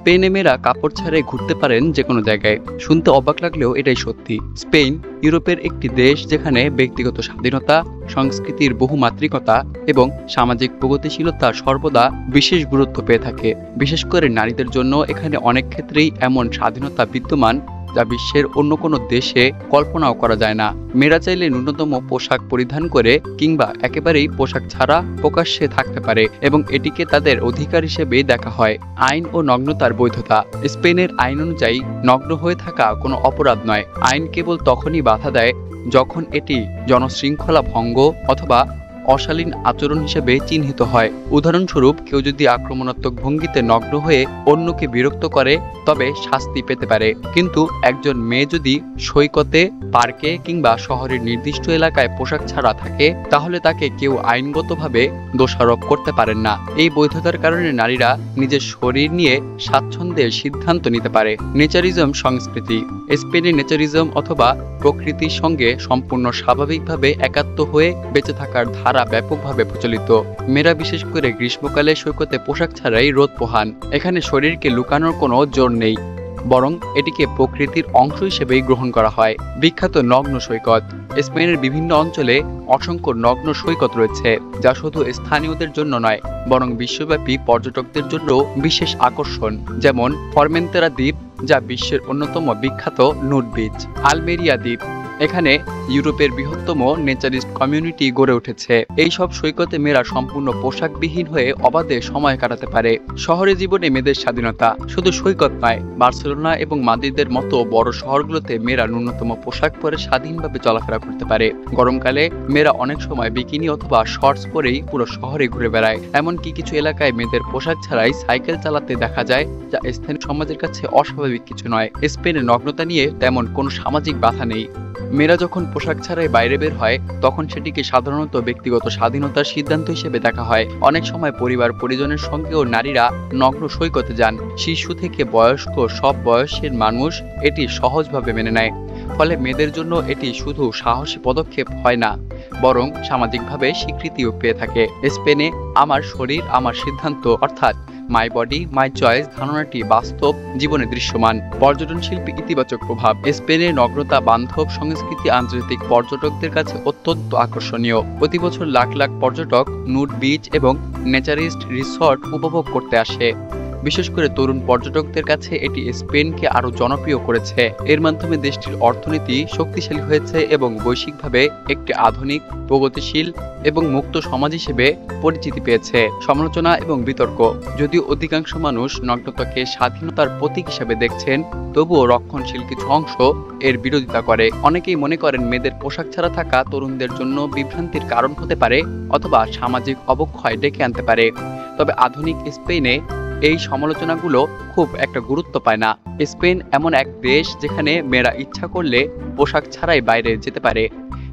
স্পেনে মেয়েরা কাপড় ছাড়াই ঘুরতে পারেন যে কোনো জায়গায়। শুনতে অবাক লাগলেও এটাই সত্যি। স্পেন ইউরোপের একটি দেশ যেখানে ব্যক্তিগত স্বাধীনতা, সংস্কৃতির বহুমাত্রিকতা এবং সামাজিক প্রগতিশীলতা সর্বদা বিশেষ গুরুত্ব পেয়ে থাকে। বিশেষ করে নারীদের জন্য এখানে অনেক ক্ষেত্রেই এমন স্বাধীনতা বিদ্যমান যা বিশ্বের অন্য কোনো দেশে কল্পনাও করা যায় না। মেয়েরা চাইলে ন্যূনতম পোশাক পরিধান করে কিংবা একেবারেই পোশাক ছাড়া প্রকাশ্যে থাকতে পারে এবং এটিকে তাদের অধিকার হিসেবেই দেখা হয়। আইন ও নগ্নতার বৈধতা। স্পেনের আইন অনুযায়ী নগ্ন হয়ে থাকা কোনো অপরাধ নয়। আইন কেবল তখনই বাধা দেয় যখন এটি জনশৃঙ্খলা ভঙ্গ অথবা অশালীন আচরণ হিসেবে চিহ্নিত হয়। উদাহরণস্বরূপ, কেউ যদি আক্রমণাত্মক ভঙ্গিতে নগ্ন হয়ে অন্যকে বিরক্ত করে তবে শাস্তি পেতে পারে। কিন্তু একজন মেয়ে যদি সৈকতে, পার্কে কিংবা শহরের নির্দিষ্ট এলাকায় পোশাক ছাড়া থাকে তাহলে তাকে কেউ আইনগতভাবে দোষারোপ করতে পারেন না। এই বৈধতার কারণে নারীরা নিজের শরীর নিয়ে স্বাচ্ছন্দ্যের সিদ্ধান্ত নিতে পারে। নেচারিজম সংস্কৃতি। স্পেনে নেচারিজম অথবা প্রকৃতির সঙ্গে সম্পূর্ণ স্বাভাবিকভাবে একাত্ম হয়ে বেঁচে থাকার ধারা ব্যাপকভাবে প্রচলিত। মেয়েরা বিশেষ করে গ্রীষ্মকালে সৈকতে পোশাক ছাড়াই রোদ পোহান। এখানে শরীরকে লুকানোর কোনো জোর নেই, বরং এটিকে প্রকৃতির অংশ হিসেবেই গ্রহণ করা হয়। বিখ্যাত নগ্ন সৈকত। স্পেনের বিভিন্ন অঞ্চলে অসংখ্য নগ্ন সৈকত রয়েছে যা শুধু স্থানীয়দের জন্য নয় বরং বিশ্বব্যাপী পর্যটকদের জন্য বিশেষ আকর্ষণ। যেমন ফরমেন্তেরা দ্বীপ, যা বিশ্বের অন্যতম বিখ্যাত নুড বিচ। আলমেরিয়া দ্বীপ। এখানে ইউরোপের বৃহত্তম নেচারিস্ট কমিউনিটি গড়ে উঠেছে। এই সব সৈকতে মেয়েরা সম্পূর্ণ পোশাকবিহীন হয়ে অবাধে সময় কাটাতে পারে। শহরে জীবনে মেয়েদের স্বাধীনতা। শুধু সৈকত নয়, বার্সেলোনা এবং মাদ্রিদের মতো বড় শহরগুলোতে মেয়েরা ন্যূনতম পোশাক পরে স্বাধীনভাবে চলাফেরা করতে পারে। গরমকালে মেয়েরা অনেক সময় বিকিনি অথবা শর্টস পরেই পুরো শহরে ঘুরে বেড়ায়। এমনকি কিছু এলাকায় মেয়েদের পোশাক ছাড়াই সাইকেল চালাতে দেখা যায়, যা স্থানীয় সমাজের কাছে অস্বাভাবিক কিছু নয়। স্পেনে নগ্নতা নিয়ে তেমন কোনো সামাজিক বাধা নেই। মেয়েরা যখন পোশাক ছাড়াই বাইরে বের হয় তখন সেটিকে সাধারণত ব্যক্তিগত স্বাধীনতার সিদ্ধান্ত হিসেবে দেখা হয়। অনেক সময় পরিবার পরিজনের সঙ্গেও নারীরা নগ্ন সৈকতে যান। শিশু থেকে বয়স্ক সব বয়সের মানুষ এটি সহজভাবে মেনে নেয়। ফলে মেয়েদের জন্য এটি শুধু সাহসী পদক্ষেপ হয় না, বরং সামাজিকভাবে স্বীকৃতিও পেয়ে থাকে। স্পেনে আমার শরীর আমার সিদ্ধান্ত অর্থাৎ মাই বডি মাই চয়েস ধারণাটি বাস্তব জীবনে দৃশ্যমান। পর্যটন শিল্পে ইতিবাচক প্রভাব। স্পেনের নগ্নতা বান্ধব সংস্কৃতি আন্তর্জাতিক পর্যটকদের কাছে অত্যন্ত আকর্ষণীয়। প্রতি বছর লাখ লাখ পর্যটক নুড বিচ এবং নেচারিস্ট রিসর্ট উপভোগ করতে আসে। বিশেষ করে তরুণ পর্যটকদের কাছে এটি স্পেনকে আরো জনপ্রিয় করেছে। এর মাধ্যমে দেশটির অর্থনীতি শক্তিশালী হয়েছে এবং বৈশ্বিকভাবে একটি আধুনিক, প্রগতিশীল এবং মুক্ত সমাজ হিসেবে পরিচিতি পেয়েছে। সমালোচনা এবং বিতর্ক। যদিও অধিকাংশ মানুষ নগ্নতাকে স্বাধীনতার প্রতীক হিসেবে দেখছেন, তবুও রক্ষণশীল কিছু অংশ এর বিরোধিতা করে। অনেকেই মনে করেন মেয়েদের পোশাক ছাড়া থাকা তরুণদের জন্য বিভ্রান্তির কারণ হতে পারে অথবা সামাজিক অবক্ষয় ডেকে আনতে পারে। তবে আধুনিক স্পেনে এই সমালোচনাগুলো খুব একটা গুরুত্ব পায় না। স্পেন এমন এক দেশ যেখানে মেয়েরা ইচ্ছা করলে পোশাক ছাড়াই বাইরে যেতে পারে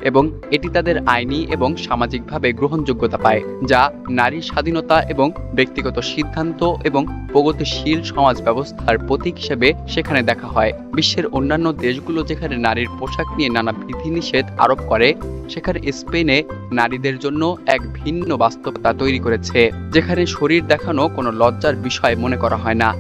এবং এটি তাদের আইনি এবং সামাজিকভাবে গ্রহণযোগ্যতা পায়, যা নারীর স্বাধীনতা এবং ব্যক্তিগত সিদ্ধান্ত এবং প্রগতিশীল সমাজ ব্যবস্থার প্রতীক হিসেবে সেখানে দেখা হয়। বিশ্বের অন্যান্য দেশগুলো যেখানে নারীর পোশাক নিয়ে নানা বিধিনিষেধ আরোপ করে, সেখানে স্পেনে নারীদের জন্য এক ভিন্ন বাস্তবতা তৈরি করেছে, যেখানে শরীর দেখানো কোনো লজ্জার বিষয় মনে করা হয় না।